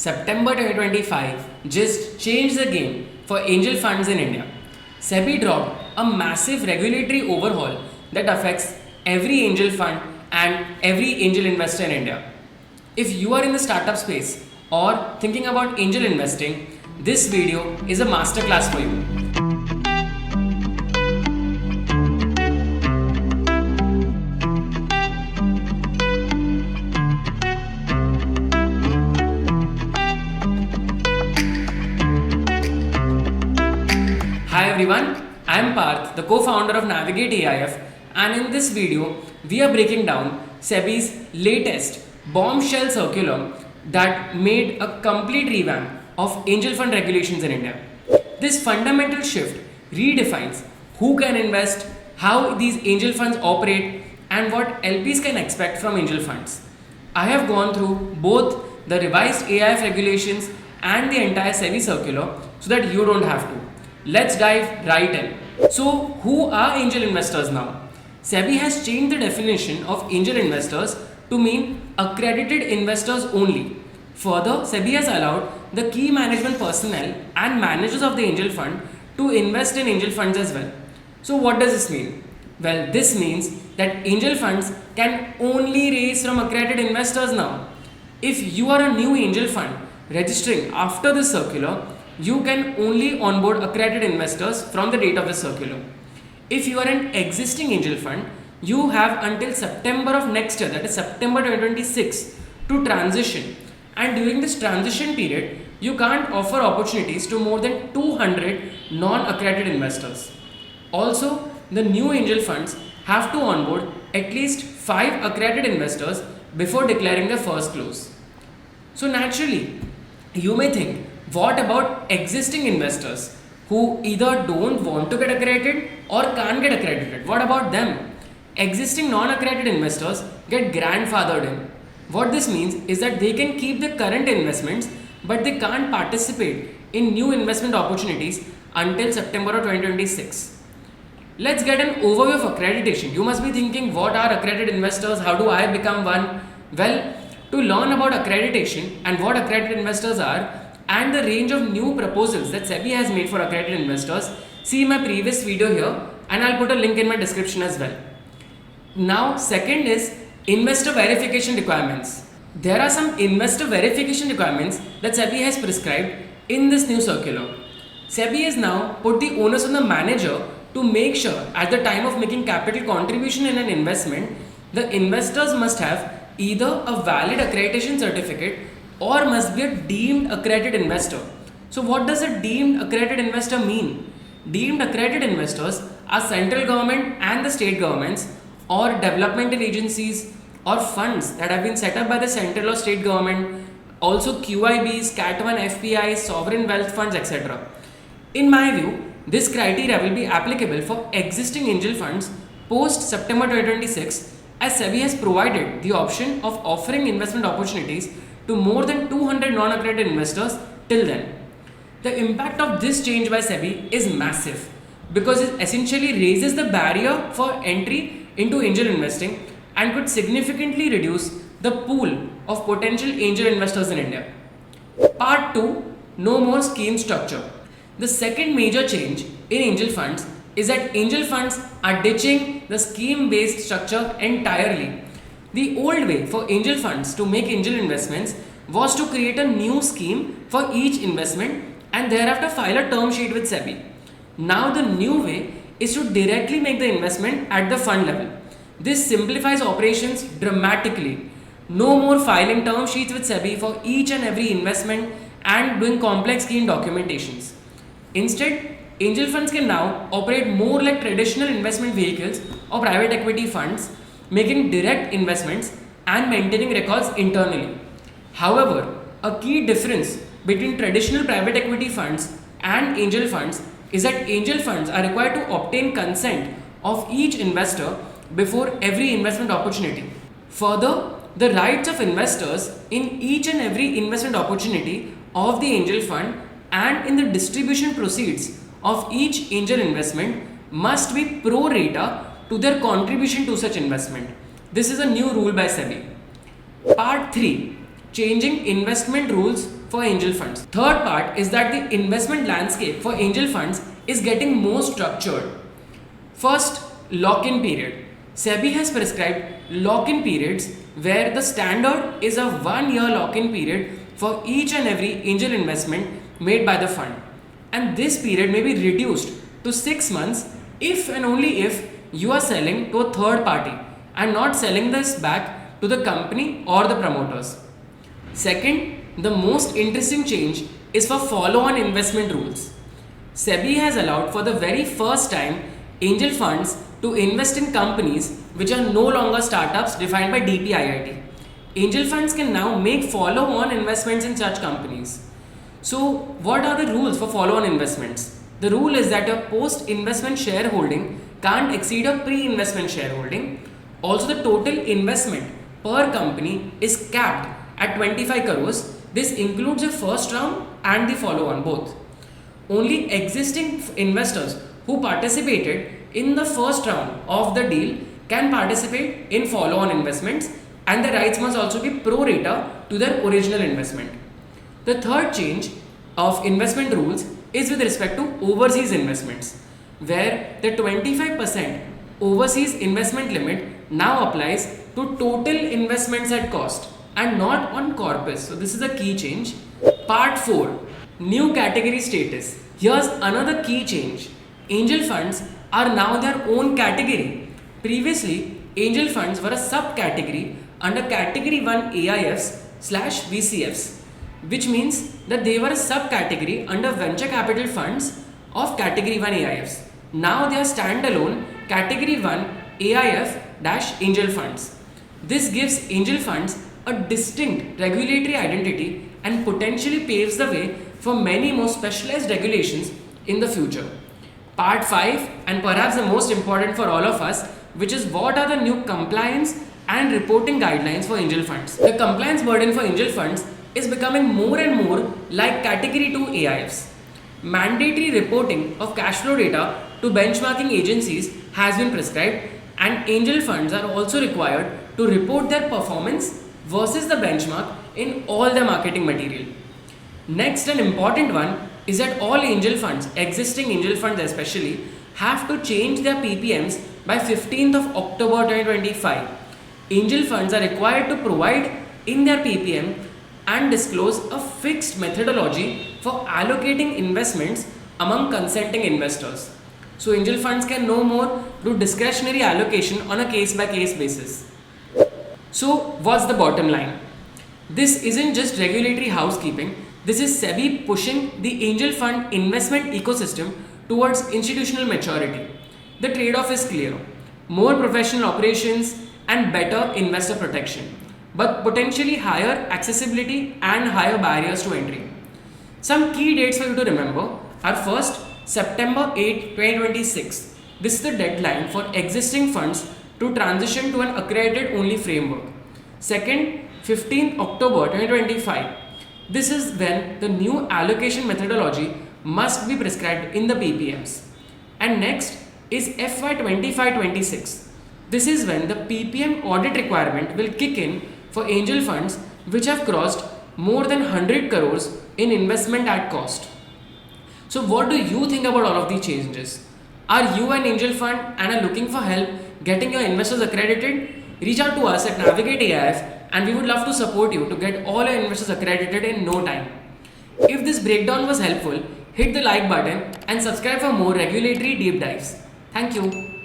September 2025 just changed the game for angel funds in India. SEBI dropped a massive regulatory overhaul that affects every angel fund and every angel investor in India. If you are in the startup space or thinking about angel investing, this video is a masterclass for you. Hi everyone, I am Parth, the co-founder of Navigate AIF, and in this video, we are breaking down SEBI's latest bombshell circular that made a complete revamp of angel fund regulations in India. This fundamental shift redefines who can invest, how these angel funds operate, and what LPs can expect from angel funds. I have gone through both the revised AIF regulations and the entire SEBI circular so that you don't have to. Let's dive right in. So, who are angel investors now? SEBI has changed the definition of angel investors to mean accredited investors only. Further, SEBI has allowed the key management personnel and managers of the angel fund to invest in angel funds as well. So, what does this mean? Well, this means that angel funds can only raise from accredited investors now. If you are a new angel fund registering after this circular, you can only onboard accredited investors from the date of the circular. If you are an existing angel fund, you have until September of next year, that is September 2026, to transition. And during this transition period, you can't offer opportunities to more than 200 non-accredited investors. Also, the new angel funds have to onboard at least 5 accredited investors before declaring their first close. So naturally, you may think, what about existing investors who either don't want to get accredited or can't get accredited? What about them? Existing non-accredited investors get grandfathered in. What this means is that they can keep the current investments, but they can't participate in new investment opportunities until September of 2026. Let's get an overview of accreditation. You must be thinking, what are accredited investors? How do I become one? Well, to learn about accreditation and what accredited investors are, and the range of new proposals that SEBI has made for accredited investors, see my previous video here, and I'll put a link in my description as well. Now, second is investor verification requirements. There are some investor verification requirements that SEBI has prescribed in this new circular. SEBI has now put the onus on the manager to make sure at the time of making capital contribution in an investment, the investors must have either a valid accreditation certificate or must be a deemed accredited investor. So what does a deemed accredited investor mean? Deemed accredited investors are central government and the state governments or developmental agencies or funds that have been set up by the central or state government, also QIBs, Cat 1 FPIs, sovereign wealth funds, etc. In my view, this criteria will be applicable for existing angel funds post September 2026, as SEBI has provided the option of offering investment opportunities to more than 200 non-accredited investors till then. The impact of this change by SEBI is massive because it essentially raises the barrier for entry into angel investing and could significantly reduce the pool of potential angel investors in India. Part 2, no more scheme structure. The second major change in angel funds is that angel funds are ditching the scheme-based structure entirely. The old way for angel funds to make angel investments was to create a new scheme for each investment and thereafter file a term sheet with SEBI. Now the new way is to directly make the investment at the fund level. This simplifies operations dramatically. No more filing term sheets with SEBI for each and every investment and doing complex scheme documentations. Instead, angel funds can now operate more like traditional investment vehicles or private equity funds, making direct investments and maintaining records internally. However, a key difference between traditional private equity funds and angel funds is that angel funds are required to obtain consent of each investor before every investment opportunity. Further, the rights of investors in each and every investment opportunity of the angel fund and in the distribution proceeds of each angel investment must be pro rata to their contribution to such investment. This is a new rule by SEBI. Part 3. changing investment rules for angel funds. Third part is that the investment landscape for angel funds is getting more structured. First, lock-in period. SEBI has prescribed lock-in periods where the standard is a 1 year lock-in period for each and every angel investment made by the fund. And this period may be reduced to 6 months if and only if you are selling to a third party and not selling this back to the company or the promoters. Second, the most interesting change is for follow-on investment rules. SEBI has allowed for the very first time angel funds to invest in companies which are no longer startups defined by DPIIT. Angel funds can now make follow-on investments in such companies. So, what are the rules for follow-on investments? The rule is that a post-investment shareholding can't exceed a pre-investment shareholding. Also, the total investment per company is capped at 25 crores. This includes the first round and the follow-on both. Only existing investors who participated in the first round of the deal can participate in follow-on investments, and the rights must also be pro rata to their original investment. The third change of investment rules is with respect to overseas investments, where the 25% overseas investment limit now applies to total investments at cost and not on corpus. So this is a key change. Part 4, new category status. Here's another key change. Angel funds are now their own category. Previously, angel funds were a subcategory under category 1 AIFs/VCFs, which means that they were a subcategory under venture capital funds of category 1 AIFs. Now they are standalone category 1 AIF-angel funds. This gives angel funds a distinct regulatory identity and potentially paves the way for many more specialized regulations in the future. Part 5, and perhaps the most important for all of us, which is what are the new compliance and reporting guidelines for angel funds. The compliance burden for angel funds is becoming more and more like category 2 AIFs. Mandatory reporting of cash flow data to benchmarking agencies has been prescribed, and angel funds are also required to report their performance versus the benchmark in all their marketing material. Next, an important one is that all angel funds, existing angel funds especially, have to change their PPMs by 15th of October 2025. Angel funds are required to provide in their PPM and disclose a fixed methodology for allocating investments among consenting investors. So angel funds can no more do discretionary allocation on a case-by-case basis. So what's the bottom line? This isn't just regulatory housekeeping. This is SEBI pushing the angel fund investment ecosystem towards institutional maturity. The trade-off is clear: more professional operations and better investor protection, but potentially higher accessibility and higher barriers to entry. Some key dates for you to remember are: first, September 8, 2026. This is the deadline for existing funds to transition to an accredited only framework. Second, 15th October 2025. This is when the new allocation methodology must be prescribed in the PPMs. And next is FY 25-26. This is when the PPM audit requirement will kick in for angel funds which have crossed more than 100 crores in investment at cost. So what do you think about all of these changes? Are you an angel fund and are looking for help getting your investors accredited? Reach out to us at Navigate AIF and we would love to support you to get all your investors accredited in no time. If this breakdown was helpful, hit the like button and subscribe for more regulatory deep dives. Thank you.